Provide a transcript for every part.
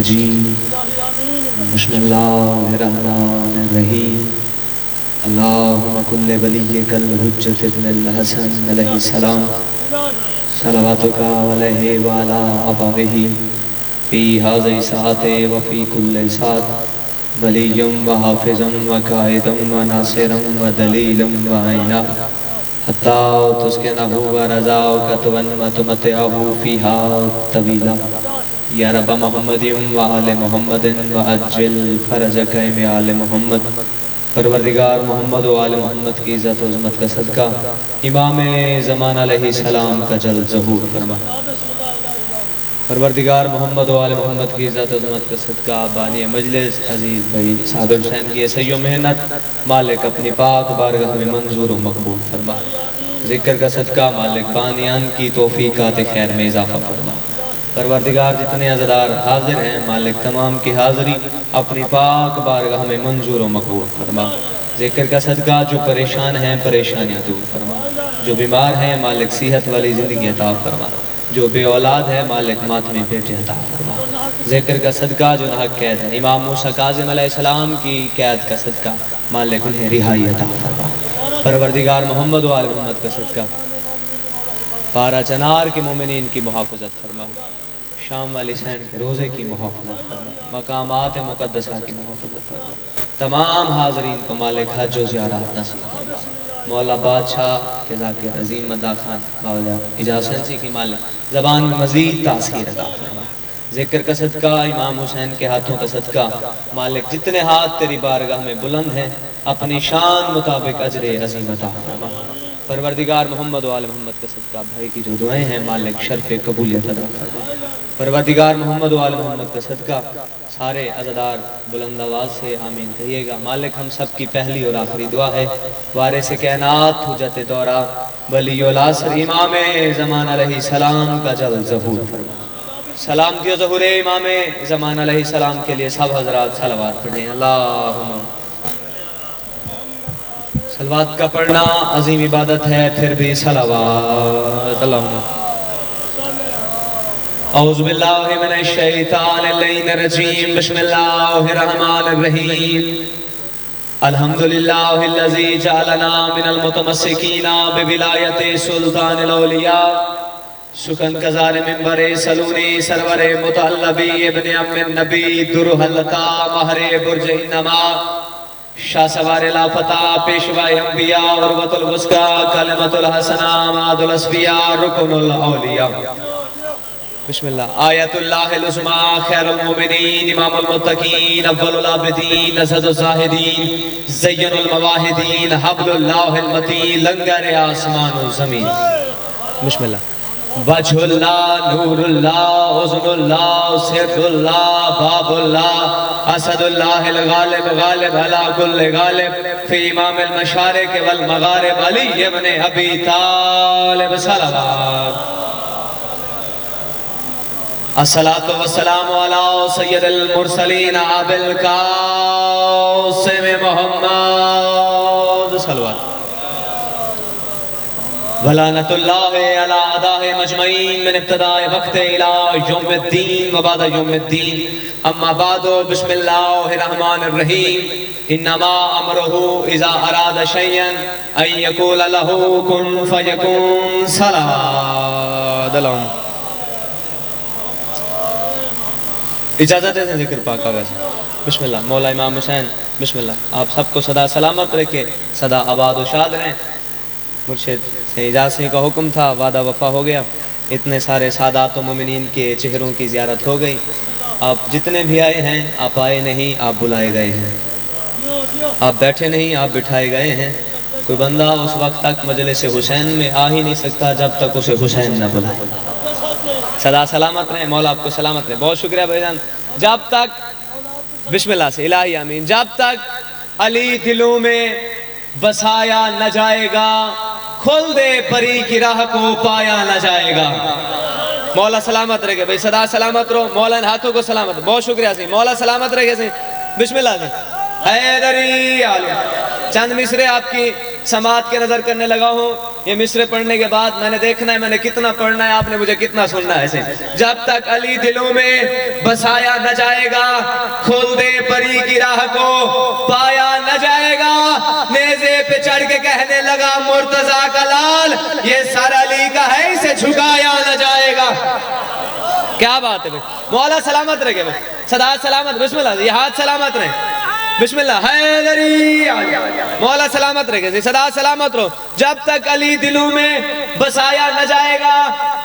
المجيد بسم الله الرحمن الرحيم اللهم كن لوليك الحجة ابن الحسن عليه السلام صلواتك عليه وعلى آبائه في هذه الساعة وفي كل ساعة ولي وحافظ وقائد وناصر ودليل وعينا حتى تسكنه ورزاك وتمتعه فيها طويلا یا رب محمد وآل محمد وعجل فرجک آل محمد پروردگار محمد و آل محمد کی عزت و عظمت کا صدقہ امام زمان علیہ السلام کا جلد ظہور فرما پروردگار محمد و آل محمد کی عزت و عظمت کا صدقہ بانی مجلس عزیز بھائی صادر حسین کی ایسیو محنت مالک اپنی پاک بارگاہ میں منظور و مقبول فرما ذکر کا صدقہ مالک بانیان کی توفیقات خیر میں اضافہ فرما پروردگار جتنے عزدار حاضر ہیں مالک تمام کی حاضری اپنی پاک بارگاہ میں منظور و مقبول فرما ذکر کا صدقہ جو پریشان ہیں پریشانیاں دور فرما جو بیمار ہیں مالک صحت والی زندگی عطا فرما جو بے اولاد ہے مالک ماتمی بیٹے عطا فرما ذکر کا صدقہ جو نحق قید ہے امام موسیٰ کاظم علیہ السلام کی قید کا صدقہ مالک انہیں رہائی عطا فرما پروردگار محمد و آل محمد کا صدقہ پارا چنار کے مومنین کی محافظت فرما شام والی سین کے روزے کی محافظت فرما مقامات مقدسہ کی محافظت فرما تمام حاضرین کو مالک حج و زیارات نصیب فرما مولا بادشاہ کے ذاکر عظیم مدہ خان باوجہ اجازنسی کی مالک زبان میں مزید تاثیر عطا فرما ذکر کا صدقہ امام حسین کے ہاتھوں کا صدقہ مالک جتنے ہاتھ تیری بارگاہ میں بلند ہیں اپنی شان مطابق اجر عظیم عطا فرما پروردگار محمد و آل محمد کا صدقہ بھائی کی جو دعائیں ہیں مالک شرف قبولیت عطا فرما پروردگار محمد و آل محمد کا صدقہ سارے عزدار بلند آواز سے آمین کہیے گا مالک ہم سب کی پہلی اور آخری دعا ہے وارث کائنات حجت دورہ ولی العصر امام زمان علیہ السلام کا جلد ظہور فرما سلامتی و ظہور امام زمان علیہ السلام کے لیے سب حضرات صلوات پڑھیں اللہم صلوات کا پڑھنا عظیم عبادت ہے پھر بھی صلوات اللہم اعوذ باللہ من الشیطان اللعین الرجیم بسم اللہ الرحمن الرحیم الحمدللہ الذی جعلنا من المتمسکین بولایت سلطان الاولیاء سکن کزار منبر سلونی سرور متعلبی ابن ام النبی درحلتا مہر برج انما شاہ سوار لافتہ پیشوائی انبیاء عروت الوسقہ کلمت الحسنہ ماد الاسفیاء رکن الاولیاء بسم اللہ آیت اللہ العظمى خیر المومنین امام المتقین اول العابدین اسد الزاہدین زین المواہدین حبل اللہ المتین لنگر آسمان و زمین بسم اللہ وجہ اللہ نور اللہ عظم اللہ سر اللہ باب اللہ اسد اللہ الغالب غالب علا کل غالب فی امام المشارق والمغارب علی ابن ابی طالب صلوات الصلاة والسلام علی سید المرسلین ابی القاسم محمد صلوات ولعنت اللہ علی اعداء مجمعین من ابتداء وقت الى یوم الدین وبعد یوم الدین اما بعد بسم اللہ الرحمن الرحیم انما امرہ اذا اراد شیئا ان یقول له کن فیکون صلوات اللہم اجازت ہے ذکر پاک آگا سے بسم اللہ مولا امام حسین بسم اللہ آپ سب کو صدا سلامت رکھے صدا آباد و شاد رہیں مرشد سے اجازت کا حکم تھا وعدہ وفا ہو گیا اتنے سارے سادات و مومنین کے چہروں کی زیارت ہو گئی آپ جتنے بھی آئے ہیں آپ آئے نہیں آپ بلائے گئے ہیں آپ بیٹھے نہیں آپ بٹھائے گئے ہیں کوئی بندہ اس وقت تک مجلس حسین میں آ ہی نہیں سکتا جب تک اسے حسین نہ بلائے صدا سلامت رہیں مولا آپ کو سلامت رہیں بہت شکریہ بھائی جان جب تک بسم اللہ سے الہی آمین جب تک علی دلوں میں بسایا نہ جائے گا کھل دے پری کی راہ کو پایا نہ جائے گا مولا سلامت رہے گا بھائی صدا سلامت رہو مولا ان ہاتھوں کو سلامت بہت شکریہ سی مولا سلامت رہے گا سی بسم اللہ سے حیدری عالم چند مصرے آپ کی سماعت کے نظر کرنے لگا ہوں. یہ مصرے پڑھنے کے بعد میں نے دیکھنا ہے میں نے کتنا پڑھنا ہے, آپ نے مجھے کتنا سننا ہے. ایسے جب تک علی دلوں میں بسایا نہ جائے گا, کھول دے پری کی راہ کو پایا نہ جائے گا. نیزے پہ چڑھ کے کہنے لگا مرتضیٰ کا لال, یہ سر علی کا ہے اسے جھکایا نہ جائے گا. کیا بات ہے بھائی, مولا سلامت رہے بھائی, صدا سلامت, بسم اللہ, یہ ہاتھ سلامت رہے, بسم اللہ, حیدری, مولا سلامت رہے, صدا سلامت رہو. جب تک علی دلوں میں بسایا نہ جائے گا,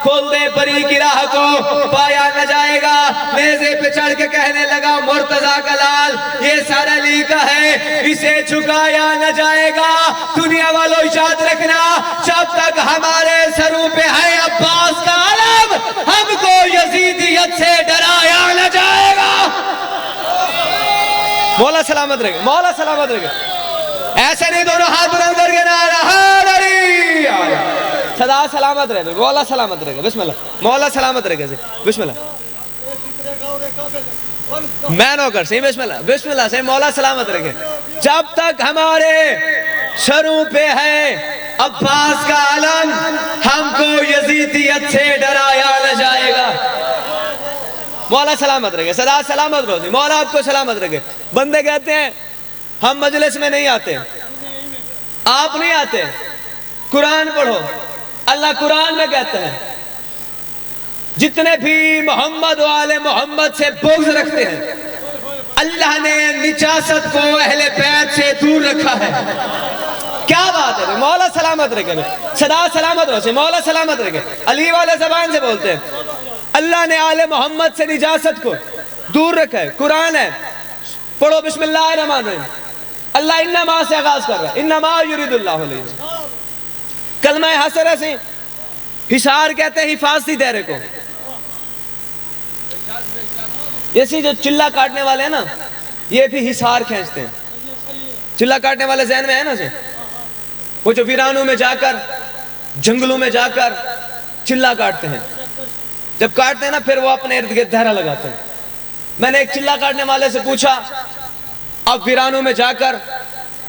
کھول دے پری کی راہ کو پایا نہ جائے گا. نیزے پہ چڑھ کے کہنے لگا مرتضیٰ کا لال, یہ سر علی کا ہے اسے جھکایا نہ جائے گا. دنیا والوں یاد رکھنا, جب تک ہمارے سروں پہ ہے عباس کا علم, ہم کو یزیدیت سے ڈرایا نہ جائے گا. مولا سلامت رہے, مولا سلامت رہے. ایسے نہیں, دونوں ہاتھ بلند کر کے نعرہ حیدری, صدا سلامت رہے, مولا سلامت رہے, بسم اللہ, مولا سلامت رہے, بسم اللہ, میں نو کر سی, بسم اللہ, بسم اللہ سے, مولا سلامت رہے. جب تک ہمارے سروں پہ ہے عباس کا علم, ہم کو یزیدیت سے ڈرایا نہ جائے گا. مولا سلامت رہے, صدا سلامت رہو, مولا آپ کو سلامت رہے. بندے کہتے ہیں ہم مجلس میں نہیں آتے, آپ نہیں آتے, قرآن پڑھو. اللہ قرآن میں کہتے ہیں جتنے بھی محمد و آل محمد سے بغض رکھتے ہیں, اللہ نے نجاست کو اہل بیت سے دور رکھا ہے. کیا بات ہے, مولا سلامت رہے, صدا سلامت رہو, مولا سلامت رہے. علی والے زبان سے بولتے ہیں اللہ نے آل محمد سے نجاست کو دور رکھا ہے. قرآن ہے, پڑھو, بسم اللہ الرحمن الرحیم. اللہ انما سے آغاز کر رہا ہے, انما یرید اللہ علیہ. کلمہ حسرہ سے حصار کہتے ہیں حفاظتی دائرے کو. ایسی جو چلہ کاٹنے والے ہیں نا, یہ بھی حصار کھینچتے ہیں. چلہ کاٹنے والے ذہن میں ہے نا سے, وہ جو ویرانوں میں جا کر, جنگلوں میں جا کر چلہ کاٹتے ہیں. جب کاٹتے ہیں نا پھر وہ اپنے ارد گرد دہرہ لگاتے ہیں. میں نے ایک چلہ کاٹنے والے سے پوچھا, آپ ویرانوں میں جا کر,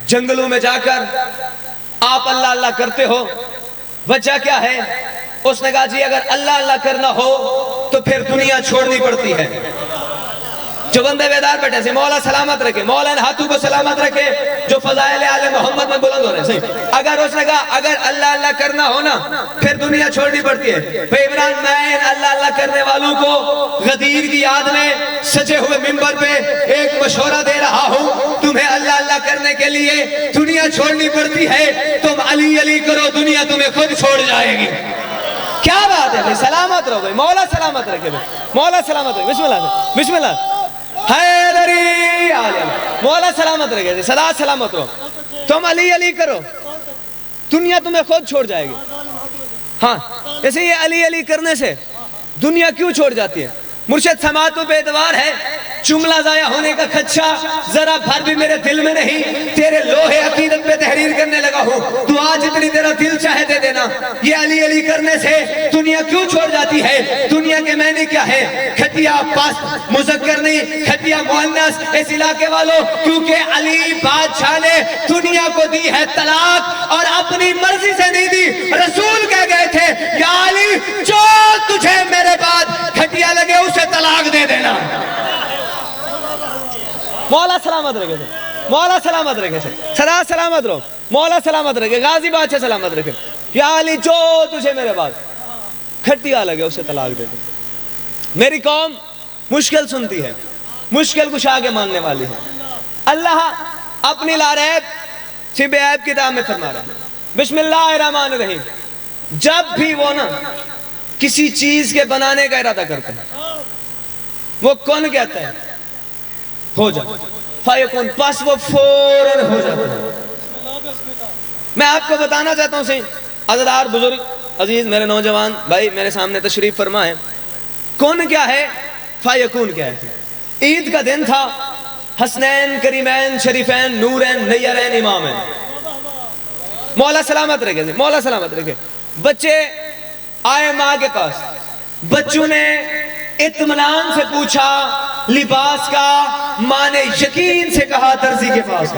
جنگلوں میں جا کر آپ اللہ اللہ کرتے ہو, وجہ کیا ہے؟ اس نے کہا جی اگر اللہ اللہ کرنا ہو تو پھر دنیا چھوڑنی پڑتی ہے. جو بندے بیدار بیٹھے سے, مولا سلامت رکھے, مولا ان ہاتھوں کو سلامت رکھے جو فضائل آل محمد میں بلند ہو رہے ہیں. اگر اس نے کہا اگر اللہ اللہ کرنا ہو نا پھر دنیا چھوڑنی پڑتی ہے. بھائی عمران, میں اللہ اللہ کرنے والوں کو غدیر کی یاد میں سجے ہوئے منبر پہ ایک مشورہ دے رہا ہوں, تمہیں اللہ اللہ کرنے کے لیے دنیا چھوڑنی پڑتی ہے, تم علی علی کرو, دنیا تمہیں خود چھوڑ جائے گی. کیا بات ہے بھائی, سلامت رہو بھائی, مولا سلامت رکھے بھائی, مولا سلامت رکھے, بسم اللہ, بسم اللہ, حیدری, مولا سلامت رکھے, صدا سلامت رہو. تم علی علی کرو, دنیا تمہیں خود چھوڑ جائے گی. ہاں, ایسے یہ علی علی کرنے سے دنیا کیوں چھوڑ جاتی ہے؟ مرشد سماعتوں پہ اعتبار ہے, جملہ ضائع ہونے کا خدشہ ذرا بھر بھی میرے دل میں نہیں. تیرے لوہے عقیدت پہ تحریر کرنے لگا ہوں, دعا جتنی تیرا دل چاہے دے دینا. یہ علی علی کرنے سے دنیا کیوں چھوڑ جاتی ہے؟ دنیا کے معنی کیا ہے؟ کھٹیا پاس مذکر نہیں, کھٹیا مؤنث. اس علاقے والوں, کیونکہ علی بادشاہ نے دنیا کو دی ہے طلاق, اور اپنی مرضی سے نہیں دی. رسول کہہ گئے تھے یا علی جو تجھے میرے بعد کھٹیا لگے اسے طلاق دے دینا. مولا سلامت رکھے سے, مولا سلامت رکھے سے, صدا سلامت رہو, مولا سلامت رکھے, غازی بادشاہ سلامت رکھے. یا علی جو تجھے میرے بعد کھٹیا لگے اسے طلاق دے دے. میری قوم مشکل سنتی ہے, مشکل کشا کے ماننے والی ہے. اللہ اپنی لاریب شب عیب کتاب میں فرما رہا ہے, بسم اللہ الرحمن الرحیم. جب بھی وہ نا کسی چیز کے بنانے کا ارادہ کرتے ہیں, وہ کون کہتا ہے ہو جا, فیکون, پس وہ فوراً ہو جاتا ہے. میں آپ کو بتانا چاہتا ہوں سی عزیزدار بزرگ عزیز میرے نوجوان بھائی میرے سامنے تشریف فرما ہے, کون کیا ہے, فیکون کیا ہے. عید کا دن تھا, حسنین کریمین شریفین نورین نیرین امامین. مولا سلامت رکھے, مولا سلامت رکھے. بچے آئے ماں کے پاس, بچوں نے اطمینان سے پوچھا لباس کا, ماں نے یقین سے کہا درزی کے پاس.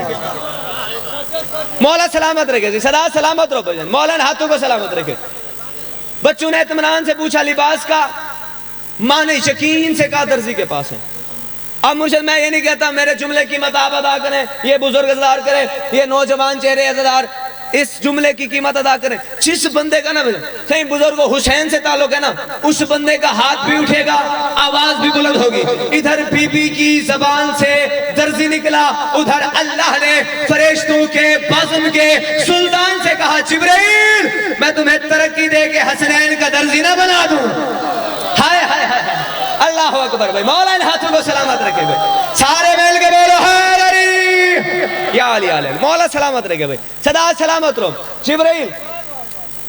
مولا سلامت رکھے جی، سدا سلامت رہو بھائی، مولا نے ہاتھوں کو سلامت رکھے۔ بچوں نے اطمینان سے پوچھا لباس کا، ماں نے یقین سے کہا درزی کے پاس ہے۔ اب مرشد میں یہ نہیں کہتا میرے جملے کی قیمت ادا کریں، یہ بزرگ عزادار کریں، یہ نوجوان چہرے عزادار اس جملے کی قیمت ادا کریں۔ جس بندے کا نا صحیح بزرگ حسین سے تعلق ہے نا، اس بندے کا ہاتھ بھی اٹھے گا، آواز بھی بلند ہوگی۔ ادھر بی بی کی زبان سے درزی نکلا، ادھر اللہ نے فرشتوں کے بزم کے سلطان سے کہا جبرائیل میں تمہیں ترقی دے کے حسنین کا درزی نہ بنا دوں۔ ہائے ہائے ہائے اللہ اکبر بھائی، مولا ان ہاتھوں کو سلامت رکھے بھائی، سارے مل کے بولو حیدری یا علی علیہ، مولا سلامت رکھے بھائی، صدا سلامت رہو۔ جبرائیل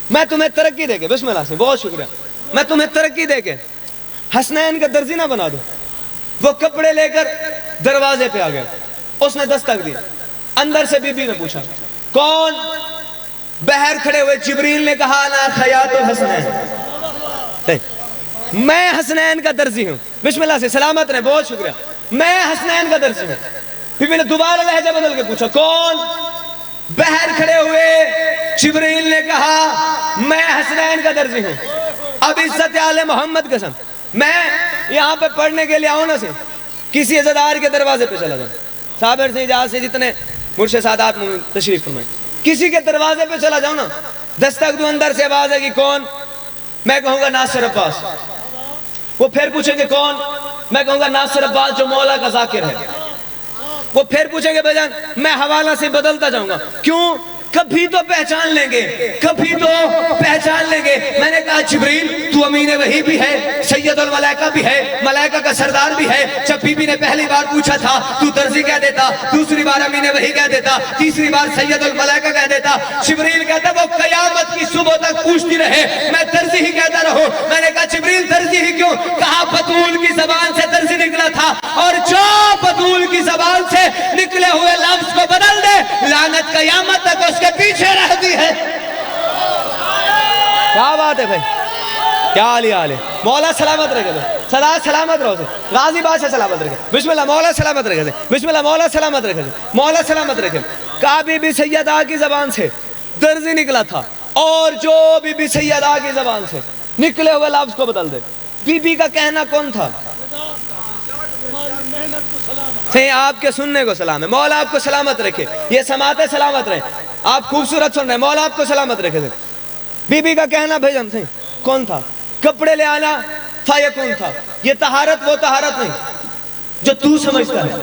میں تمہیں ترقی دے کے، بسم اللہ سے بہت شکریہ، میں تمہیں ترقی دے کے حسنین کا درزی نہ بنا دوں۔ وہ کپڑے لے کر دروازے پہ آ گیا، اس نے دستک دی، اندر سے بی بی نے پوچھا کون؟ باہر کھڑے ہوئے جبریل نے کہا نا خیاط الحسنین، میں حسنین کا درزی ہوں۔ بسم اللہ سے سلامت رہے، بہت شکریہ، میں حسنین کا درزی ہوں۔ پھر میں نے دوبارہ لہجہ بدل کے پوچھا کون؟ باہر کھڑے ہوئے جبریل نے کہا میں حسنین کا درزی ہوں۔ اب عزت آل محمد قسم میں یہاں پہ پڑھنے کے لیے آؤں نہ سے کسی عزادار کے دروازے پہ چلا جاؤں، صابر سے اجازت سے جتنے مرشد سادات میں تشریف فرمائیں، کسی کے دروازے پہ چلا جاؤں نا، دستک دو، اندر سے آواز ہے کہ کون؟ میں کہوں گا ناصر عباس۔ وہ پھر پوچھیں گے کون؟ میں کہوں گا ناصر عباس جو مولا کا ذاکر ہے۔ وہ پھر پوچھیں گے بھجن، میں حوالہ سے بدلتا جاؤں گا، کیوں؟ کبھی تو پہچان لیں گے، کبھی تو پہچان لیں گے۔ میں نے کہا جبریل تو امین وحی بھی ہے، سید الملائکہ بھی ہے، ملائکہ کا سردار بھی ہے۔ جب بی بی نے پہلی بار پوچھا تھا تو درزی کہہ دیتا، دوسری بار امین وحی کہہ دیتا، تیسری بار سید الملائکہ کہہ دیتا۔ جبریل کہتا وہ قیامت کی صبح تک پوچھتی رہے میں درزی ہی کہتا رہو۔ میں نے کہا جبریل درزی ہی کیوں؟ کہا بطول کی زبان سے درزی نکلا تھا، اور جو بطول کی زبان سے نکلے ہوئے لفظ کو بدل دے لعنت قیامت تک اس کے پیچھے رہتی ہے۔ کیا بات ہے بھائی، کیا علی علی، مولا سلامت رکھے بھائی، صدا سلامت رہو سے، غازی بادشاہ سلامت رکھے، بسم اللہ مولا سلامت رکھے سے، بسم اللہ مولا سلامت رکھے سے، مولا سلامت رکھے۔ کہا بی بی سیدہ کی زبان سے درزی نکلا تھا، اور جو بی بی سیدہ کی زبان سے نکلے ہوئے لفظ کو بدل دے۔ بی بی کا کہنا کون تھا؟ آپ کے سننے کو سلام ہے، مولا آپ کو سلامت رکھے، یہ سماعتیں سلامت رہے، آپ خوبصورت سن رہے ہیں، مولا آپ کو سلامت رکھے۔ بی بی کا کہنا بھیجن سے کون تھا؟ کپڑے لے آنا فیکون تھا۔ یہ طہارت وہ طہارت نہیں جو تو سمجھتا ہے۔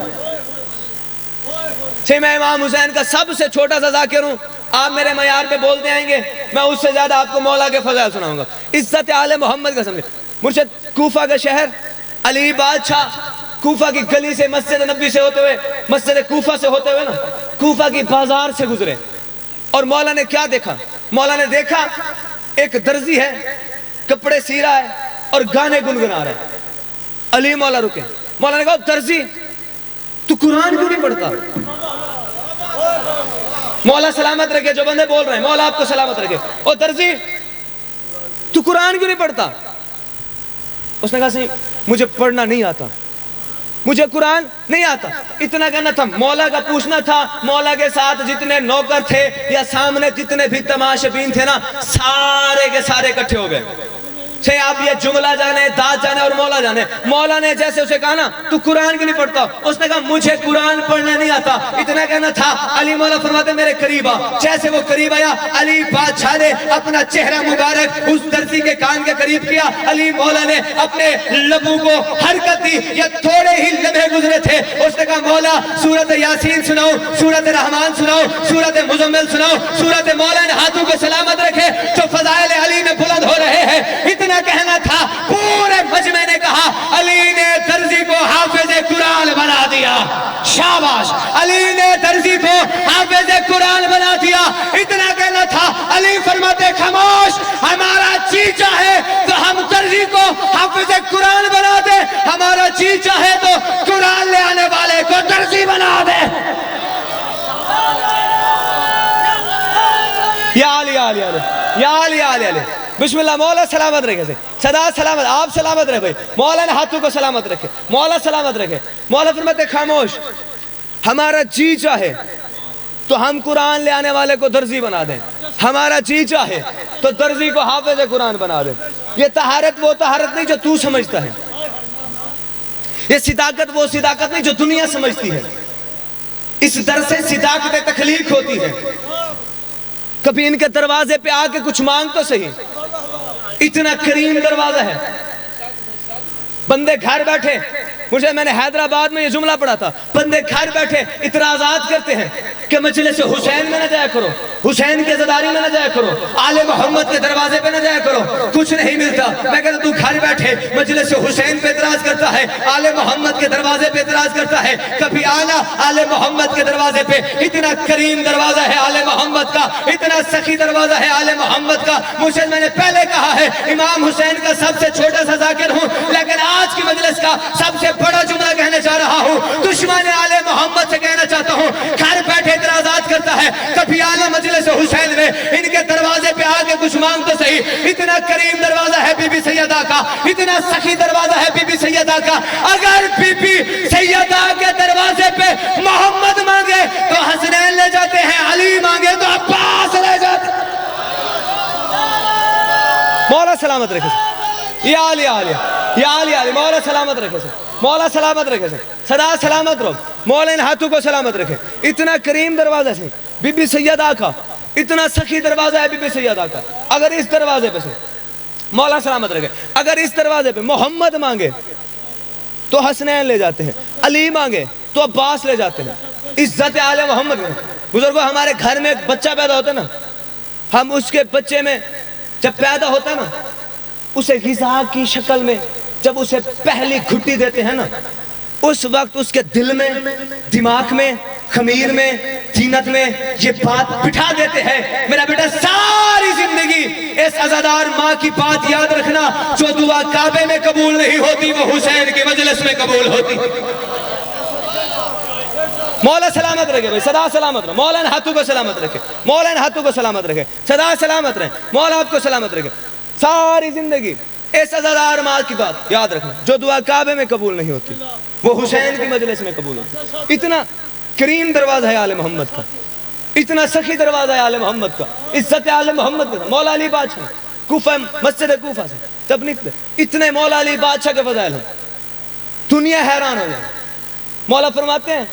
میں امام حسین کا سب سے چھوٹا سا ذاکر ہوں، آپ میرے معیار پہ بولتے آئیں گے، میں اس سے زیادہ آپ کو مولا کے فضائل سناؤں گا۔ عزت آل محمد کا سمجھے، مرشد کوفہ کا شہر علی بادشاہ کوفہ کی گلی سے مسجد نبی سے ہوتے ہوئے، مسجد کوفہ سے ہوتے ہوئے نا، کوفہ کی بازار سے گزرے، اور مولا نے کیا دیکھا؟ مولا نے دیکھا ایک درزی ہے، کپڑے سی رہا ہے اور گانے گنگنا رہا ہے۔ علی مولا رکے، مولا نے کہا درزی تو قرآن کیوں نہیں پڑھتا؟ مولا سلامت رکھے، جو بندے بول رہے ہیں مولا آپ کو سلامت رکھے، او درزی تو قرآن کیوں نہیں پڑھتا؟ اس نے کہا سی مجھے پڑھنا نہیں آتا، مجھے قرآن نہیں آتا۔ اتنا کہنا تھا، مولا کا پوچھنا تھا۔ مولا کے ساتھ جتنے نوکر تھے یا سامنے جتنے بھی تماشبین تھے نا، سارے کے سارے اکٹھے ہو گئے۔ آپ یہ جملہ جانے، داد جانے اور مولا جانے۔ مولا نے جیسے اسے کہا نا تو قرآن کیوں نہیں پڑھتا؟ اس نے کہا مجھے قرآن پڑھنا نہیں آتا۔ اتنا کہنا تھا، علی مولا فرماتے میرے قریب آ۔ جیسے وہ قریب آیا، علی بادشاہ نے اپنا چہرہ مبارک اس درزی کے کان کے قریب کیا۔ علی مولا نے اپنے لبوں کو حرکت دی، یہ تھوڑے ہی لمحے گزرے تھے۔ اس نے کہا مولا سورت یاسین سناؤ، سورت رحمان سناؤ، سورت مزمل سناؤ، سورت مولا نے ہاتھوں کو سلامت رکھے جو فضائل علی میں بلند ہو رہے ہیں۔ اتنا کہنا تھا، پورے مجمع نے کہا علی نے درزی کو حافظ قرآن بنا دیا۔ شاباش، علی نے درزی کو حافظ قرآن بنا دیا۔ اتنا کہنا تھا، علی فرماتے خاموش، ہمارا جی چاہے تو ہم درزی کو حافظ قرآن بنا دے، ہمارا جی چاہے تو قرآن لے آنے والے کو درزی بنا دے۔ یا علی علی علی، یا علی علی علی، بسم اللہ مولا سلامت رکھے سے، صدا سلامت، آپ سلامت رہے بھائی، مولا نے ہاتھوں کو سلامت رکھے، مولا سلامت رکھے۔ مولا فرماتے خاموش، ہمارا جی چاہے تو ہم قرآن لے آنے والے کو درزی بنا دیں، ہمارا جی چاہے تو درزی کو حافظ قرآن بنا دیں۔ یہ طہارت وہ طہارت نہیں جو تو سمجھتا ہے، یہ صداقت وہ صداقت نہیں جو دنیا سمجھتی ہے۔ اس در سے صداقت تخلیق ہوتی ہے۔ کبھی ان کے دروازے پہ آ کے کچھ مانگ تو صحیح، اتنا کریم دروازہ ہے۔ بندے گھر بیٹھے، میں نے حیدرآباد میں یہ جملہ پڑھا تھا، بندے گھر بیٹھے اعتراضات کرتے ہیں کہ مجلس حسین میں نہ جایا کرو، حسین کے زداری میں نہ جایا کرو، آل محمد کے دروازے پہ نہ جایا کرو، کچھ نہیں ملتا۔ میں کہتا تو گھر بیٹھے مجلس حسین پہ اعتراض کرتا ہے، آل محمد کے دروازے پہ اعتراض کرتا ہے، کبھی آنا آل محمد کے دروازے پہ۔ اتنا کریم دروازہ ہے آل محمد کا، اتنا سخی دروازہ ہے آل محمد کا۔ مجھے میں نے پہلے کہا ہے امام حسین کا سب سے چھوٹا سا ذاکر ہوں، لیکن آج کی مجلس کا سب سے بڑا جملہ کہنے چاہ رہا ہوں۔ دشمن آل محمد سے کہنا چاہتا ہوں، گھر بیٹھے اعتراضات کرتا ہے، کبھی آنا مجلس حسین میں، ان کے دروازے پہ آگے کچھ مانگ تو صحیح۔ اتنا کریم دروازہ ہے بی بی سیدہ کا، اتنا سخی دروازہ ہے بی بی سیدہ کا۔ اگر بی بی سیدہ کے دروازے پہ محمد مانگے تو حسنین لے جاتے ہیں، علی مانگے تو عباس لے جاتے ہیں۔ مولا سلامت رکھے سے، یا علی علی یا علی علی، مولا سلامت رکھے سے، مولا سلامت رکھے سے، صدا سلامت رہو، مولا ان ہاتھوں کو سلامت رکھے۔ اتنا کریم دروازہ سے بی بی سیدہ کا، اتنا سخی دروازہ ہے بی بی سیدہ کا۔ اگر اس دروازے پہ سے مولا سلامت رکھے، اگر اس دروازے پہ محمد مانگے تو حسنین لے جاتے ہیں، علی مانگے تو عباس لے جاتے ہیں۔ عزت آل محمد میں بزرگوں، ہمارے گھر میں ایک بچہ پیدا ہوتا ہے نا، ہم اس کے بچے میں جب پیدا ہوتا ہے نا، اسے غذا کی شکل میں جب اسے پہلی گھٹی دیتے ہیں نا، اس وقت اس کے دل میں، دماغ میں، خمیر میں، جینت میں یہ بات بٹھا دیتے ہیں، میرا بیٹا ساری زندگی اس عزادار ماں کی بات یاد رکھنا، جو دعا کعبے میں قبول نہیں ہوتی وہ حسین کی مجلس میں قبول ہوتی۔ مولا سلامت رکھے بھائی، صدا سلامت رہے، مولا ان ہاتھوں کو سلامت رکھے، مولا ان ہاتھوں کو سلامت رکھے، صدا سلامت رہے، مولا آپ کو سلامت رکھے۔ ساری زندگی اس عزادار ماں کی بات یاد رکھنا، جو دعا کعبے میں قبول نہیں ہوتی وہ حسین کی مجلس میں قبول ہوتی۔ اتنا کریم دروازہ ہے آل محمد کا، اتنا سخی دروازہ ہے آل محمد کا، عزت آل محمد کا۔ مولا علی بادشاہ کوفہ، مسجد کوفہ سے جب نکلے، اتنے مولا علی بادشاہ کے فضائل ہیں، دنیا حیران ہو جائے۔ مولا فرماتے ہیں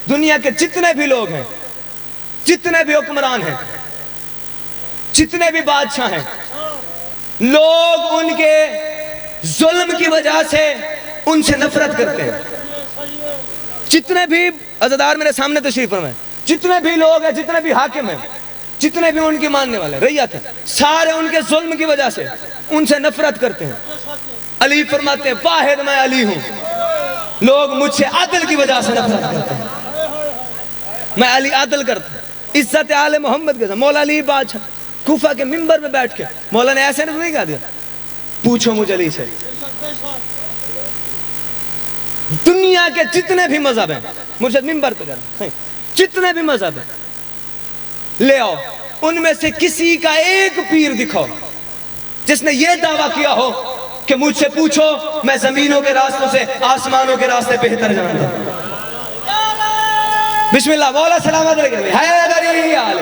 دنیا کے جتنے بھی لوگ ہیں، جتنے بھی حکمران ہیں، جتنے بھی بادشاہ ہیں، لوگ ان کے ظلم کی وجہ سے ان سے نفرت کرتے ہیں۔ جتنے بھی عزادار میرے سامنے تشریف فرمائے، جتنے بھی لوگ ہیں، جتنے بھی حاکم ہیں، جتنے بھی ان کی ماننے والے رعیت ہیں، سارے ان کے ظلم کی وجہ سے ان سے نفرت کرتے ہیں۔ علی فرماتے ہیں واحد میں علی ہوں، لوگ مجھ سے عدل کی وجہ سے نفرت کرتے ہیں، میں علی عدل کرتا ہوں۔ عزت آل محمد کے ساتھ مولا علی بادشاہ کوفہ کے منبر میں بیٹھ کے مولا نے ایسے نہیں کہا دیا پوچھو مجھ علی سے، دنیا کے جتنے بھی مذہب ہیں، مجھے منبر پہ کہا جتنے بھی مذہب ہیں لے آؤ، ان میں سے کسی کا ایک پیر دکھاؤ جس نے یہ دعویٰ کیا ہو کہ مجھ سے پوچھو میں زمینوں کے راستوں سے آسمانوں کے راستے بہتر جانتا ہوں۔ بسم اللہ، مولا سلامت رکھے، حیدری آل،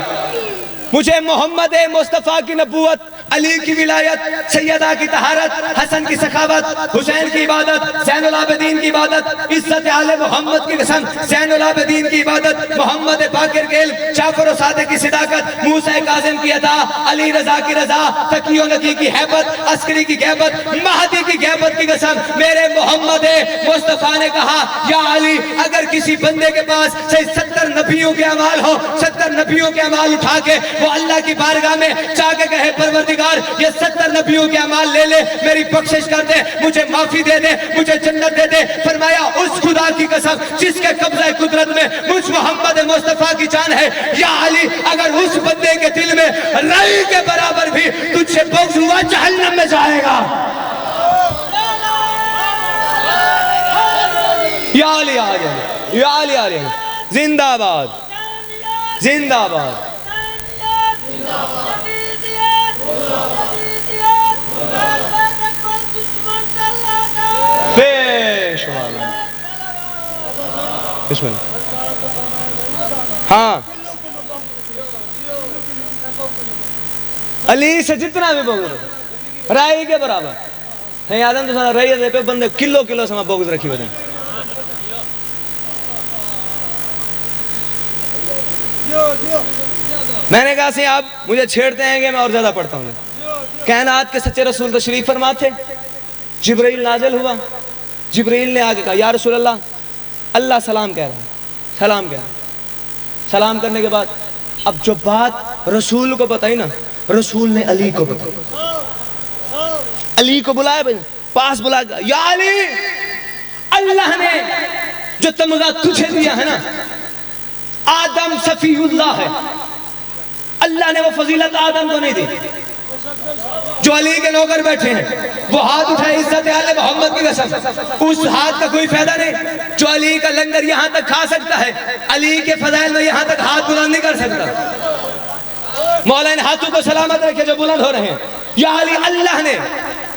مجھے محمد مصطفیٰ کی نبوت، علی کی ولایت، سیدہ کی طہارت، حسن کی سخاوت، حسین کی عبادت، زین العابدین کی عبادت، عزت آل محمد کی قسم، زین العابدین کی عبادت، محمد باقر کے علم، جعفر و صادق کی صداقت، موسیٰ کاظم کی عطا، علی رضا کی رضا، تقی و نقی کی حیبت، عسکری کی غیبت، مہدی کی غیبت کی قسم، میرے محمد مصطفیٰ نے کہا یا علی اگر کسی بندے کے پاس 70 نبیوں کے اعمال ہو، 70 نبیوں کے اعمال اٹھا کے وہ اللہ کی بارگاہ میں جا کے کہے پروردگار یہ 70 نبیوں کے اعمال لے لے، میری بخشش کر دے، مجھے معافی دے دے، مجھے جنت دے دے، فرمایا اس خدا کی قسم جس کے قبضہ قدرت میں مجھ محمد مصطفیٰ کی جان ہے، یا علی اگر اس بندے کے دل میں رائی کے برابر بھی تجھ سے بغض ہوا جہنم میں جائے گا۔ یا علی آجا، یا علی آجا، زندہ آباد، زندہ آباد۔ بسم اللہ، ہاں علی سے جتنا بھی بغض رہے رائی کے برابر ہے آدم تو سارا رئی دے پہ بندے کلو کلو سما بغض رکھی ہوئے ہیں. میں نے کہا سی آپ مجھے چھیڑتے ہیں کہ میں اور زیادہ پڑھتا ہوں. کائنات کے سچے رسول تشریف فرما تھے, جبرائیل نازل ہوا, جبرائیل نے آگے کہا یا رسول اللہ سلام کہہ رہا ہے, سلام کہہ رہا ہے. سلام کرنے کے بعد اب جو بات رسول کو بتائی نا, رسول نے علی کو بتائی. علی کو بلایا بھائی پاس بلا گیا, یا علی اللہ نے جو تمغہ تجھے دیا ہے نا, آدم صفی اللہ ہے, اللہ نے وہ فضیلت آدم کو نہیں دی. جو علی کے نوکر بیٹھے ہیں وہ ہاتھ اٹھائے عزت آل محمد کی قسم, اس ہاتھ کا کوئی فائدہ نہیں. جو علی کا لنگر یہاں تک کھا سکتا ہے, علی کے فضائل میں یہاں تک ہاتھ بلند نہیں کر سکتا. مولا ان ہاتھوں کو سلامت رکھے جو بلند ہو رہے ہیں. یا علی اللہ نے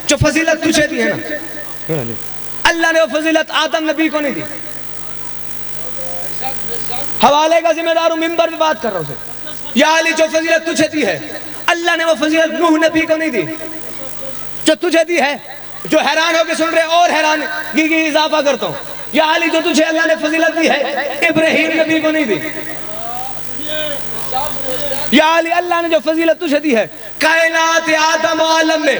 جو فضیلت تجھے دی ہے نا, اللہ نے وہ فضیلت آدم نبی کو نہیں دی. حوالے کا ذمہ دار ہوں, ممبر میں بات کر رہا ہوں سے. یا علی جو فضیلت تجھے دی ہے اللہ نے وہ فضیلت نوح نبی کو نہیں دی جو تجھے دی ہے. جو حیران ہو کے سن رہے اور حیران کی اضافہ کرتا ہوں, یا علی جو تجھے اللہ نے فضیلت دی ہے ابراہیم نبی کو نہیں دی. یا علی اللہ نے جو فضیلت تجھے دی ہے کائنات آدم و عالم میں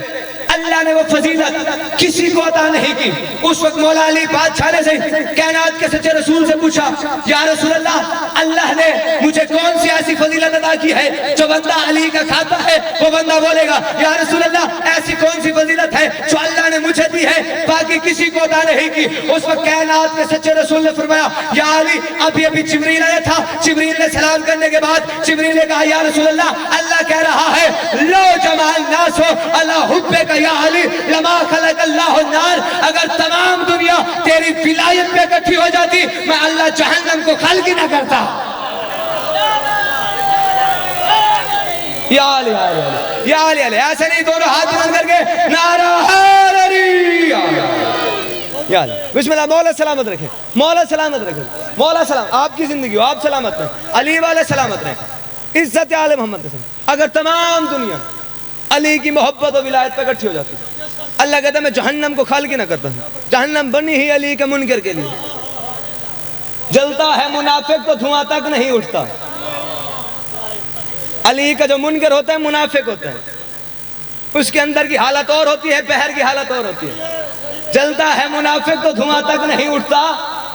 اللہ نے وہ فضیلت کسی کو عطا نہیں کی. اس وقت مولا علی بادشاہ نے سے کائنات کے سچے رسول سے پوچھا, یا رسول اللہ نے مجھے کون سی ایسی فضیلت عطا کی ہے جو بندہ علی کا کھاتا ہے وہ بندہ بولے گا یا رسول اللہ ایسی کون سی فضیلت ہے جو اللہ نے مجھے دی ہے باقی کسی کو عطا نہیں کی. اس وقت کائنات کے سچے رسول نے فرمایا, یا علی ابھی جبریل آیا تھا, جبریل نے سلام کرنے کے بعد جبریل نے کہا یا رسول اللہ کہہ رہا ہے لو جمع الناس اللہ حبے کا یا علی لما خلق اللہ النار, اگر تمام دنیا تیری ولایت پہ اکٹھی ہو جاتی میں اللہ جہنم کو خلق ہی نہ کرتا. یا علی یا علی ایسے نہیں, دونوں ہاتھ بلند کر کے نعرہ حیدری یا علی. بسم اللہ. مولا سلامت رکھے, مولا سلامت رکھے, مولا سلام. آپ کی زندگی ہو, آپ سلامت رہیں, علی والے سلامت رہیں, عزت آل محمد قسم. اگر تمام دنیا علی کی محبت و ولایت پہ اکٹھی ہو جاتی اللہ کہتا ہے میں جہنم کو خالق نہ کرتا ہوں. جہنم بنی ہی علی کے منکر کے لیے. جلتا ہے منافق تو دھواں تک نہیں اٹھتا. علی کا جو منکر ہوتا ہے منافق ہوتا ہے, اس کے اندر کی حالت اور ہوتی ہے, بہر کی حالت اور ہوتی ہے. جلتا ہے منافق تو دھواں تک نہیں اٹھتا,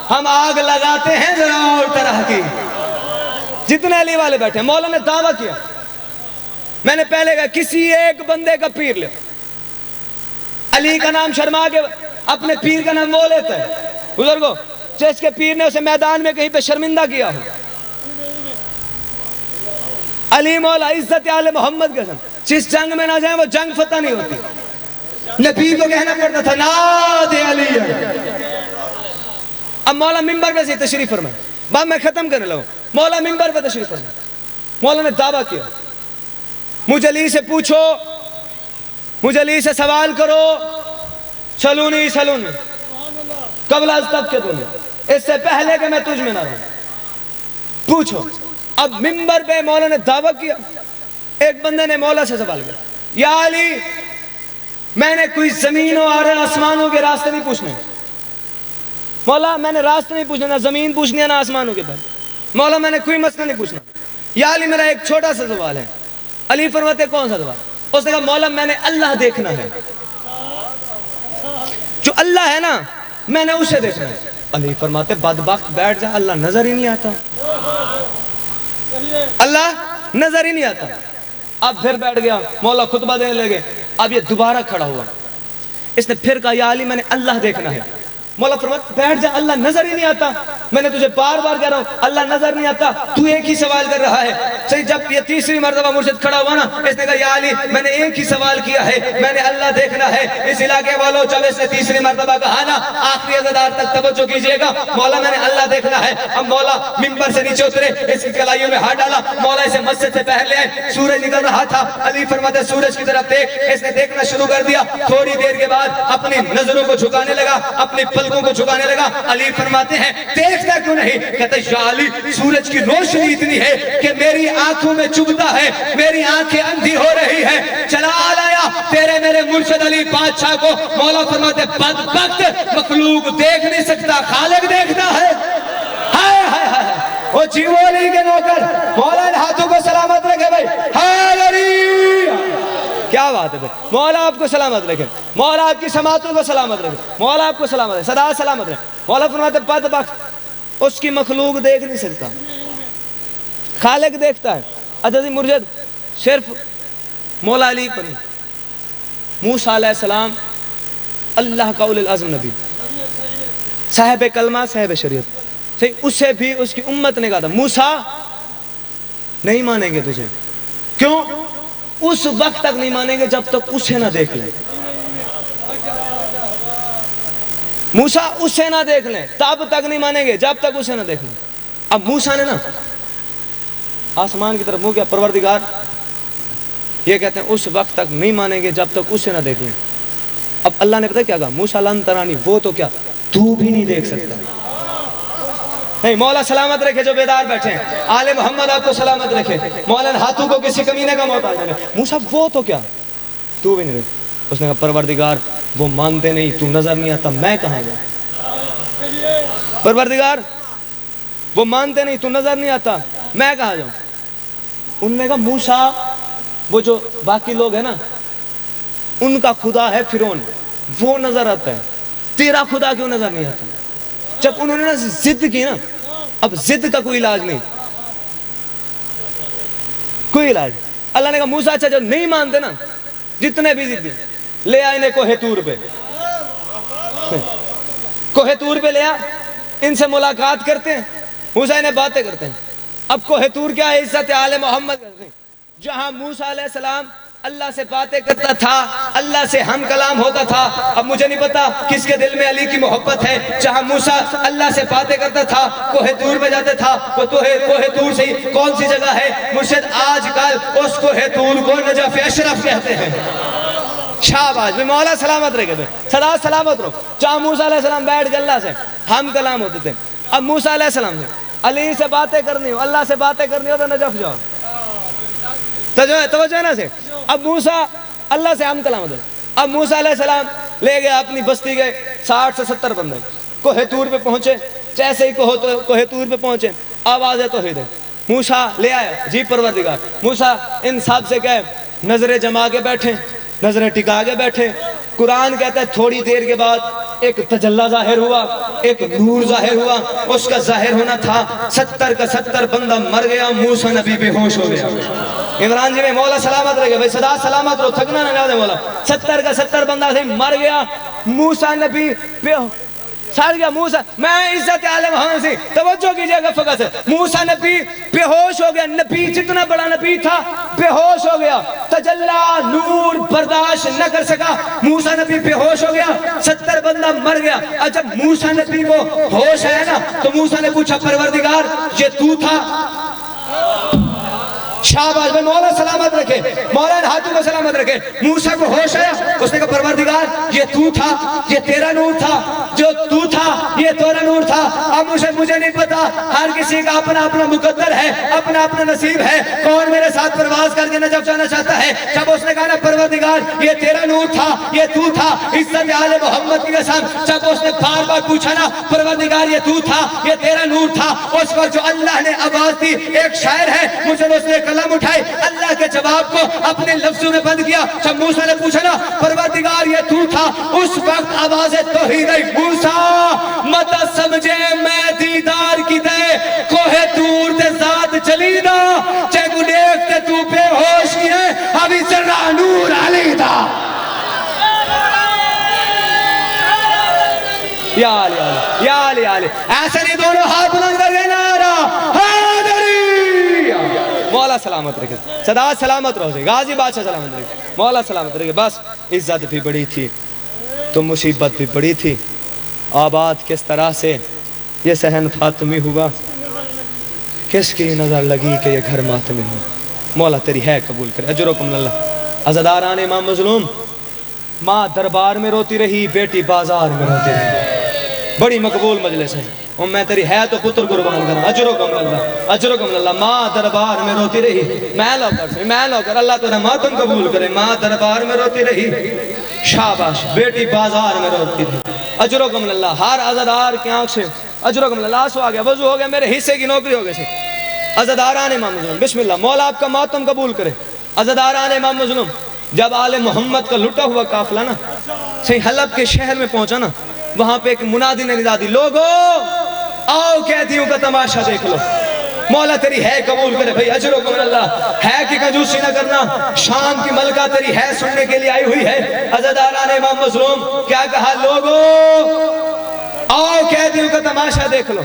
ہم آگ لگاتے ہیں ذرا اور طرح کی. جتنے علی والے بیٹھے, مولا نے دعویٰ کیا, میں نے پہلے کہا کسی ایک بندے کا پیر لے, علی کا نام شرما کے اپنے پیر کا نام وہ لیتا ہے. بزرگوں جس کے پیر نے اسے میدان میں کہیں پہ شرمندہ کیا ہو, علی مولا عزت آل محمد کے ساتھ جس جنگ میں نہ جائیں وہ جنگ فتح نہیں ہوتی. نبی کو کہنا پڑتا تھا ناد علی. اب مولا منبر پہ سے تشریف فرمائے, بات میں ختم کرنے لگا. مولا منبر پہ تشریف فرمائے, مولا نے دعویٰ کیا مجھے علی سے پوچھو, مجھے علی سے سوال کرو, سلونی قبل از تب کے دنیا, اس سے پہلے کہ میں تجھ میں نہ رہوں, پوچھو. اب منبر پہ مولا نے دعویٰ کیا. ایک بندے نے مولا سے سوال کیا, یا علی میں نے کوئی زمین و آسمانوں کے راستے نہیں پوچھنے. مولا میں نے راستے نہیں پوچھنا, نہ زمین پوچھنی ہے نہ آسمانوں کے بارے. مولا میں نے کوئی مسئلہ نہیں پوچھنا. یا علی میرا ایک چھوٹا سا سوال ہے. علی فرماتے کون سا سوال؟ اس نے کہا مولا میں نے اللہ دیکھنا ہے, جو اللہ ہے نا میں نے اسے دیکھنا ہے. علی فرماتے بدبخت بیٹھ جا, اللہ نظر ہی نہیں آتا, اللہ نظر ہی نہیں آتا. اب پھر بیٹھ گیا, مولا خطبہ دینے لگے. اب یہ دوبارہ کھڑا ہوا, اس نے پھر کہا یا علی میں نے اللہ دیکھنا ہے. مولا فرماتے بیٹھ جا, اللہ نظر ہی نہیں آتا. میں نے تجھے بار بار کہہ رہا ہوں اللہ نظر نہیں آتا, تو ایک ہی سوال کر رہا ہے. صحیح جب یہ تیسری مرتبہ مرشد کھڑا ہوا نا, اس نے کہا یا علی میں نے ایک ہی سوال کیا ہے, میں نے اللہ دیکھنا ہے. اس علاقے والوں جب اس نے تیسری مرتبہ کہا نا, آخری عزادار تک توجہ کیجئے گا, مولا میں نے اللہ دیکھنا ہے. اب مولا منبر سے نیچے اترے, اس کی کلائیوں میں ہاتھ ڈالا, مولا اسے مسجد سے باہر لے آئے. سورج نکل رہا تھا. علی فرماتے سورج کی طرف دیکھ. اس نے دیکھنا شروع کر دیا. تھوڑی دیر کے بعد اپنی نظروں کو جھکانے لگا, اپنی پلکوں کو جھکانے لگا. علی فرماتے ہیں دیکھتا کیوں نہیں؟ کہتے یا علی سورج کی روشنی اتنی ہے کہ میری آنکھوں میں چبھتا ہے, میری آنکھیں اندھی ہو رہی ہے. چلا لایا تیرے میرے مرشد علی بادشاہ کو. مولا فرماتے بدبخت, مخلوق دیکھ نہیں سکتا, خالق دیکھتا ہے. ہائے ہائے ہائے, وہ جیولی کے نوکر مولا ان ہاتھوں کو سلامت رکھے بھائی. کیا بات ہے بھائی, مولا آپ کو سلامت رکھے, مولا آپ کی سماعتوں کو سلامت رکھے, مولا آپ کو سلامت رکھے, سدا سلامت رکھے. مولا فرماتے بدبخت, اس کی مخلوق دیکھ نہیں سکتا, خالق دیکھتا ہے. عزیزی مرشد صرف مولا علی پر نہیں, موسیٰ علیہ السلام اللہ کا اولی العزم نبی, صاحب کلمہ, صاحب شریعت, صحیح, اسے بھی اس کی امت نے کہا تھا موسیٰ نہیں مانیں گے تجھے. کیوں؟ اس وقت تک نہیں مانیں گے جب تک اسے نہ دیکھ لیں. موسیٰ اسے نہ دیکھ لیں تب تک نہیں مانیں گے جب تک اسے نہ دیکھ لیں. اب موسیٰ نے نا آسمان کی طرف منہ کیا, پروردگار یہ کہتے ہیں اس وقت تک نہیں مانیں گے جب تک اسے نہ دیکھ لیں. اب اللہ نے پتہ کیا کہا, موسیٰ لن ترانی, وہ تو کیا تو بھی نہیں دیکھ سکتا. نہیں, مولا سلامت رکھے جو بیدار بیٹھے ہیں, آل محمد آپ کو سلامت رکھے, مولا ہاتھوں کو کسی کمینے کا محتاج نہ. موسیٰ وہ تو کیا تو بھی نہیں دیکھ. اس نے کہا پروردگار وہ مانتے نہیں, تو نظر نہیں آتا, میں کہاں جاؤں؟ پروردگار وہ مانتے نہیں, تو نظر نہیں آتا, میں کہاں جاؤں؟ انہوں نے کہا موسیٰ وہ جو باقی لوگ ہیں نا ان کا خدا ہے فرعون, وہ نظر آتا ہے, تیرا خدا کیوں نظر نہیں آتا؟ جب انہوں نے نا ضد کی نا, اب ضد کا کوئی علاج نہیں, کوئی علاج. اللہ نے کہا موسیٰ اچھا جو نہیں مانتے نا, جتنے بھی ضدی لے آئے انہیں کوہ طور پہ, کوہ طور پہ لے آ, ان سے ملاقات کرتے ہیں, موسیٰ انہیں باتیں کرتے ہیں. اب کوہ طور کیا ہے؟ عزت آل محمد کرتے ہیں, جہاں موسیٰ علیہ السلام اللہ سے باتیں کرتا تھا, اللہ سے ہم کلام ہوتا تھا. اب مجھے نہیں پتا کس کے دل میں علی کی محبت ہے. جہاں موسیٰ اللہ سے باتیں کرتا تھا, کوہ طور پہ جاتا تھا, وہ کوہ طور سے کون سی جگہ ہے مرشد؟ آج کل اس کوہ طور کو نجف اشرف کہتے ہیں. شاباش بھی, مولا سلامت رکھے تھے, سدا سلامت رہو. جہاں موسیٰ علیہ السلام بیٹھ کے اللہ سے ہم کلام ہوتے تھے, اب موسیٰ علیہ السلام سے علی سے باتیں کرنی ہو, اللہ سے باتیں کرنی ہو تو نجف جاؤ. توجہ نا سے. اب موسیٰ اللہ سے ہم کلام ہوتے, اب موسیٰ علیہ السلام لے گئے اپنی بستی گئے, 60 سے 70 بندے کوہ طور پہ پہنچے. جیسے ہی کوہ طور پہ پہنچے آواز توحید ہے, موسیٰ لے آیا, جی پروردگار. موسیٰ ان سب سے کہے نظریں جما کے بیٹھے, نظریں ٹکا کے بیٹھے. قرآن کہتا ہے تھوڑی دیر کے بعد ایک تجلی ظاہر ہوا, ایک نور ظاہر ہوا. اس کا ظاہر ہونا تھا 70 کا 70 بندہ مر گیا, موسیٰ نبی بے ہوش ہو گیا. عمران جی میں مولا سلامت رہے گا بھائی, سدا سلامت رہو, تھکنا نہ جانے مولا. 70 کا 70 بندہ سے مر گیا, موسیٰ نبی سڑ گیا. موسیٰ, میں عزت آل محمد سے توجہ کیجئے گا فقط سے, موسیٰ نبی بے ہوش ہو گیا. نبی جتنا بڑا نبی تھا بے ہوش ہو گیا, تجلی نور برداشت نہ کر سکا, موسیٰ نبی بے ہوش ہو گیا. 70 بندہ مر گیا. اور جب موسیٰ نبی کو ہوش آیا نا تو موسیٰ نے پوچھا پروردگار یہ تو تھا؟ شاباش میں, مولا سلامت رکھے, مولا ہاتھوں کو سلامت رکھے. موسیٰ کو ہوش آیا, اس نے کہا پروردگار یہ تو تھا, یہ تیرا نور تھا, جو تو تھا یہ تیرا نور تھا. اب مجھے نہیں پتا, ہر کسی کا اپنا اپنا مقدر ہے, اپنا اپنا نصیب ہے, کون میرے ساتھ پرواز کر کے نجف جانا چاہتا ہے. جب اس نے کہا نا پروردگار یہ تیرا نور تھا, یہ تو تھا, عزت آل محمد کی قسم, جب اس نے بار بار پوچھا نا پروردگار یہ تو تھا, یہ تیرا نور تھا, اس پر جو اللہ نے آواز دی, ایک شاعر ہے مجھے اس نے قلم اٹھائی, اللہ کے جواب کو اپنے لفظوں میں بند کیا. جب موسیٰ نے پوچھا نا پروردگار یہ تو تھا, اس وقت آواز توحید آئی, موسیٰ مت سمجھے میں دیدار کی دے, کوہ طور تے ذات چلی دا, چے کو دیکھتے تو بے ہوش کی ہے, ابھی ذرا نور علی دا. یا علی علی, یا علی علی, ایسے نہیں دونوں ہاتھ بلند کر کے نعرہ حیدری. مولا سلامت رکھے, سدا سلامت رہو, غازی بادشاہ سلامت رکھے, مولا سلامت رکھے. بس عزت بھی بڑی تھی تو مصیبت بھی بڑی تھی. آباد کس طرح سے یہ صحن فاطمی ہوا, کس کی نظر لگی کہ یہ گھر ماتمی ہوا. مولا تیری ہے قبول کرے, اجرکم اللہ. عزاداران امام مظلوم, ماں دربار میں روتی رہی, بیٹی بازار میں روتی رہی. بڑی مقبول مجلس ہے، اور میں تیری ہے تو پتر قربان کرنا، اجرکم اللہ، اجرکم اللہ۔ ماں دربار میں روتی رہی، میں لو کر اللہ تیرا ماتم قبول کرے، ماں دربار میں روتی رہی، شاباش بیٹی بازار میں روتی رہی، اجرکم اللہ۔ ہر عزادار کی آنکھ سے اجرکم اللہ، آنسو آ گیا، وضو ہو گیا، میرے حصے کی نوکری ہو گئی۔ عزاداران امام مظلوم، بسم اللہ، مولا آپ کا ماتم قبول کرے۔ عزاداران امام مظلوم، جب آل محمد کا لٹا ہوا قافلہ نا صحیح حلب کے شہر میں پہنچا نا، وہاں پہ ایک منادی نے ندا دی، لوگو آؤ قیدیوں کا تماشا دیکھ لو، مولا تیری ہے قبول کرے۔ بھئی اجرکم اللہ، ہے کی کنجوسی نہ کرنا، شام کی ملکہ تیری ہے سننے کے لیے آئی ہوئی ہے۔ عزاداران امام مظلوم کیا کہا، لوگو آؤ قیدیوں کا تماشا دیکھ لو۔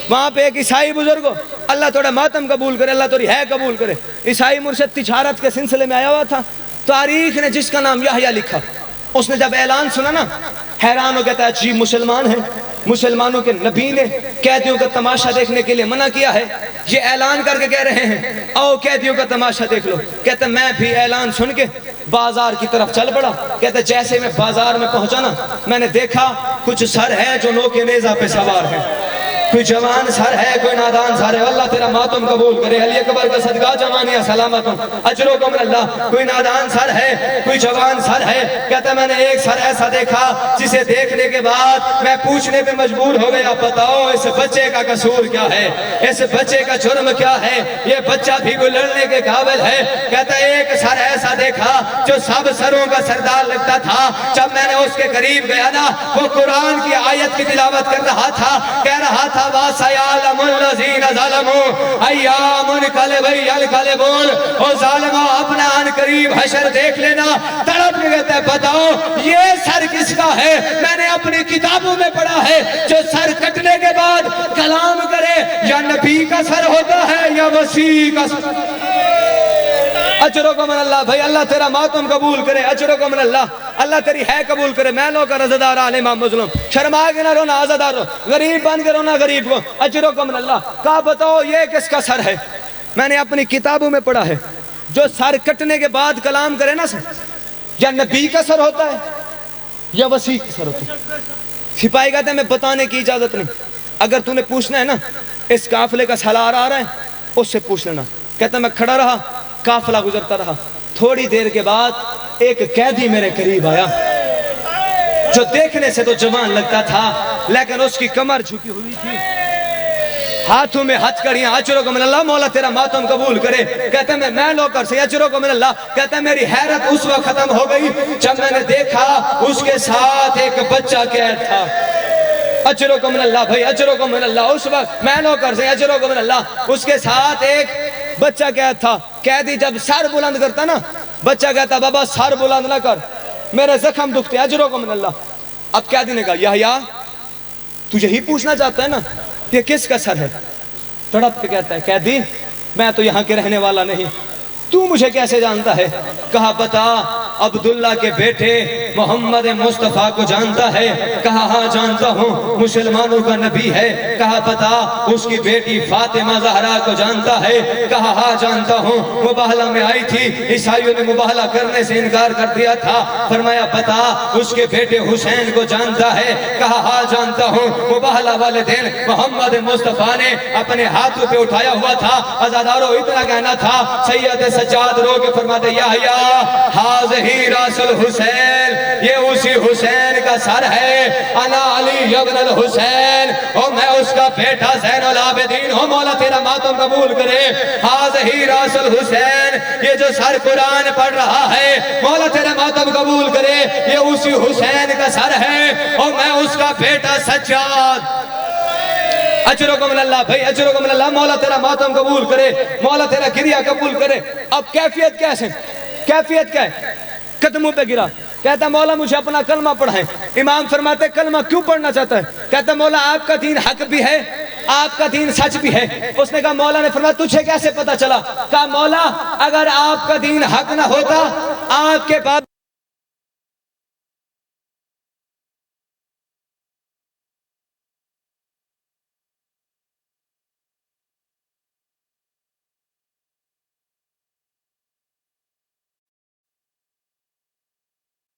وہاں پہ ایک عیسائی بزرگ، اللہ تھوڑا ماتم قبول کرے، اللہ تھوڑی ہے قبول کرے، عیسائی مرشد تجارت کے سلسلے میں آیا ہوا تھا، تاریخ نے جس کا نام یحییٰ لکھا، اس نے جب اعلان سنا نا حیران ہو کہتا ہے عجیب مسلمان ہیں، مسلمانوں کے نبی نے قیدیوں کا تماشا دیکھنے کے لیے منع کیا ہے، یہ اعلان کر کے کہہ رہے ہیں آؤ قیدیوں کا تماشا دیکھ لو۔ کہتا ہے میں بھی اعلان سن کے بازار کی طرف چل پڑا، کہتا ہے جیسے میں بازار میں پہنچا نا، میں نے دیکھا کچھ سر ہے جو نوکے نیزہ پہ سوار ہیں، کوئی جوان سر ہے، کوئی نادان سر ہے، اللہ تیرا ماتم قبول کرے، علی اکبر کا صدقہ جوانیاں سلامتوں، اجرکم اللہ۔ کوئی نادان سر ہے، کوئی جوان سر ہے، کہتا ہے میں نے ایک سر ایسا دیکھا جسے دیکھنے کے بعد میں پوچھنے پہ مجبور ہو گیا، بتاؤ اس بچے کا قصور کیا ہے، اس بچے کا جرم کیا ہے، یہ بچہ بھی کوئی لڑنے کے قابل ہے۔ کہتا ہے ایک سر ایسا دیکھا جو سب سروں کا سردار لگتا تھا، جب میں نے اس کے قریب گیا نا، وہ قرآن کی آیت کی تلاوت کر رہا تھا، کہہ رہا تھا وَسَيَعْلَمُ الَّذِينَ ظَلَمُوا أَيَّامُ يَنقَلِبُونَ۔ او ظالمہ اپنا ان قریب حشر دیکھ لینا، تڑپ کے کہتا ہے بتاؤ یہ سر کس کا ہے، میں نے اپنی کتابوں میں پڑھا ہے جو سر کٹنے کے بعد کلام کرے یا نبی کا سر ہوتا ہے یا وسیع کا سر۔ اجرکم اللہ، بھائی اللہ تیرا ماتم قبول کرے، اجرکم اللہ، اللہ تیری ہے قبول کرے۔ میں لو کر عزاداران امام مظلوم، شرما کے نہ رونا عزادار، غریب بن کے رونا غریب کو، اجرکم اللہ۔ کہا بتاؤ یہ کس کا سر ہے، میں نے اپنی کتابوں میں پڑھا ہے جو سر کٹنے کے بعد کلام کرے نا سر، یا نبی کا سر ہوتا ہے یا وسیع کا سر ہوتا ہے۔ سپاہی کہتے ہیں میں بتانے کی اجازت نہیں، اگر تو نے پوچھنا ہے نا اس قافلے کا سالار آ رہا ہے اس سے پوچھ لینا۔ کہتا ہے میں کھڑا رہا، قافلہ گزرتا رہا، تھوڑی دیر کے بعد ایک قیدی میرے قریب آیا جو دیکھنے سے تو جوان لگتا تھا لیکن اس کی کمر جھکی ہوئی تھی، ہاتھوں میں ہتھ کڑیاں، اجرکم اللہ، مولا تیرا ماتم قبول کرے۔ کہتے ہیں میں لوکر سے، اجرکم اللہ، کہتے ہیں میری حیرت اس وقت ختم ہو گئی جب میں نے دیکھا اس کے ساتھ ایک بچہ قید تھا۔ اجرکم اللہ، بھائی اجرکم اللہ، اس وقت میں لوکر سے، اجرکم اللہ، اس کے ساتھ ایک بچہ قید تھا۔ قیدی جب سر بلند کرتا نا، بچہ کہتا بابا سر بلند نہ کر، میرے زخم دکھتے، اجرکم اللہ۔ اب قیدی نے کہا یحییٰ تو یہی پوچھنا چاہتا ہے نا یہ کس کا سر ہے؟ تڑپ کے کہتا ہے قیدی میں تو یہاں کے رہنے والا نہیں، تو مجھے کیسے جانتا ہے؟ کہا بتا عبداللہ کے بیٹے محمد مصطفیٰ کو جانتا ہے؟ کہا ہاں جانتا ہوں، مسلمانوں کا نبی ہے۔ کہا بتا اس کی بیٹی فاطمہ زہرا کو جانتا ہے؟ کہا ہاں جانتا ہوں، مباہلہ میں آئی تھی، عیسائیوں نے مباہلہ کرنے سے انکار کر دیا تھا۔ فرمایا بتا اس کے بیٹے حسین کو جانتا ہے؟ کہا ہاں جانتا ہوں، مباہلہ والے دن محمد مصطفیٰ نے اپنے ہاتھوں پہ اٹھایا ہوا تھا۔ عزاداروں اتنا کہنا تھا، سید سجاد رو کے فرماتے یحییٰ حاضہی راس الحسین، یہ اسی حسین کا سر ہے، انا علی ابن الحسین، اور میں اس کا بیٹا زین العابدین ہوں، مولا تیرا ماتم قبول کرے۔ حاضہی راس الحسین، یہ جو سر قرآن پڑھ رہا ہے مولا تیرا ماتم قبول کرے، یہ اسی حسین کا سر ہے اور میں اس کا بیٹا سجاد۔ اجرکم اللہ، بھائی اجرکم اللہ، مولا تیرا ماتم قبول کرے، مولا تیرا گریہ قبول کرے۔ اب کیفیت کیسے؟ کیفیت کیا ہے؟ قدموں پہ گرا، کہتا مولا مجھے اپنا کلمہ پڑھائیں۔ امام فرماتے کلمہ کیوں پڑھنا چاہتا ہے؟ کہتا مولا آپ کا دین حق بھی ہے، آپ کا دین سچ بھی ہے۔ اس نے کہا مولا نے فرمایا تجھے کیسے پتا چلا؟ کہا مولا اگر آپ کا دین حق نہ ہوتا، آپ کے باپ